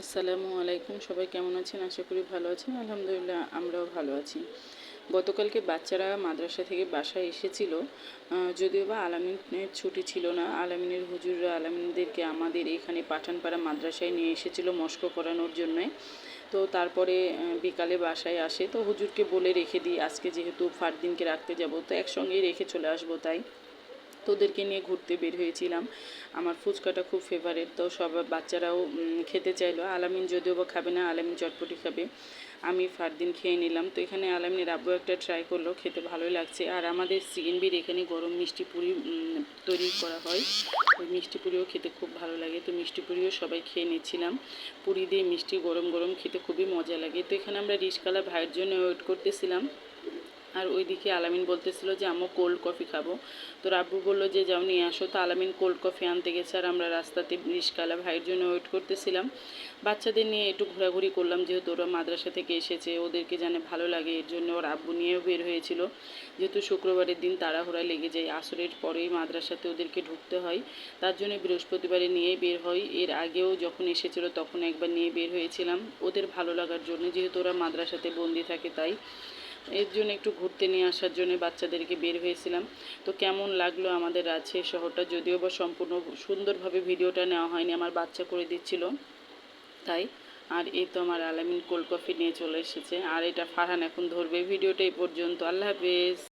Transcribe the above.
আসসালামু আলাইকুম। সবাই কেমন আছেন? আশা করি ভালো আছেন। আলহামদুলিল্লাহ আমরাও ভালো আছি। গতকালকে বাচ্চারা মাদ্রাসা থেকে বাসায় এসেছিল। যদিও বা আলামিনের ছুটি ছিল না। আলামিনের হুজুররা আলামিনদেরকে আমাদের এখানে পাঠানপাড়া মাদ্রাসায় নিয়ে এসেছিল মস্ক করানোর জন্যে। তো তারপরে বিকালে বাসায় আসে, তো হুজুরকে বলে রেখে দিই আজকে যেহেতু ফারদিনকে রাখতে যাব, তো একসঙ্গেই রেখে চলে আসবো, তাই তো ওদেরকে নিয়ে ঘুরতে বের হয়েছিলাম। আমার ফুচকাটা খুব ফেভারিট, তো সব বাচ্চারাও খেতে চাইলো। আলামিন যদিও বা খাবে না, আলামিন চটপটি খাবে। আমি ফারদিন খেয়ে নিলাম। তো এখানে আলামিনের আব্বু একটা ট্রাই করলো, খেতে ভালোই লাগছে। আর আমাদের সিএনবির এখানে গরম মিষ্টি পুরি তৈরি করা হয়, ওই মিষ্টি পুরিও খেতে খুব ভালো লাগে। তো মিষ্টি পুরিও সবাই খেয়ে নিচ্ছিলাম। পুরি দিয়ে মিষ্টি গরম গরম খেতে খুবই মজা লাগে। তো এখানে আমরা রিস্কালা ভাইয়ের জন্য ওয়েট করতেছিলাম। আর ওইদিকে আলামিন বলতেছিল যে আম্মু কোল্ড কফি খাবো। তো রাব্বু বললো যে যাও নিয়ে আসো। তো আলামিন কোল্ড কফি আনতে গেছে আর আমরা রাস্তাতে রিস্কাওয়ালা ভাইয়ের জন্য ওয়েট করতেছিলাম। বাচ্চাদের নিয়ে একটু ঘোরাঘুরি করলাম, যেহেতু ওরা মাদ্রাসা থেকে এসেছে, ওদেরকে জানে ভালো লাগে, এর জন্য ওর আব্বু নিয়েও বের হয়েছিল। যেহেতু শুক্রবারের দিন তাড়াহুড়া লেগে যায়, আসরের পরেই মাদ্রাসাতে ওদেরকে ঢুকতে হয়, তার জন্য বৃহস্পতিবারে নিয়ে বের হয়। এর আগেও যখন এসেছিল তখন একবার নিয়ে বের হয়েছিলাম ওদের ভালো লাগার জন্য, যেহেতু ওরা মাদ্রাসাতে বন্দি থাকে, তাই এর জন্য একটু ঘুরতে নিয়ে আসার জন্য বাচ্চাদেরকে বের হয়েছিলাম। তো কেমন লাগলো আমাদের রাজশাহী শহরটা, যদিও বা সম্পূর্ণ সুন্দরভাবে ভিডিওটা নেওয়া হয়নি, আমার বাচ্চা করে দিচ্ছিল তাই। আর এই তো আমার আলামিন কোল্ড কফি নিয়ে চলে এসেছে, আর এটা ফারহান এখন ধরবে। ভিডিওটা এই পর্যন্ত। আল্লাহ হাফেজ।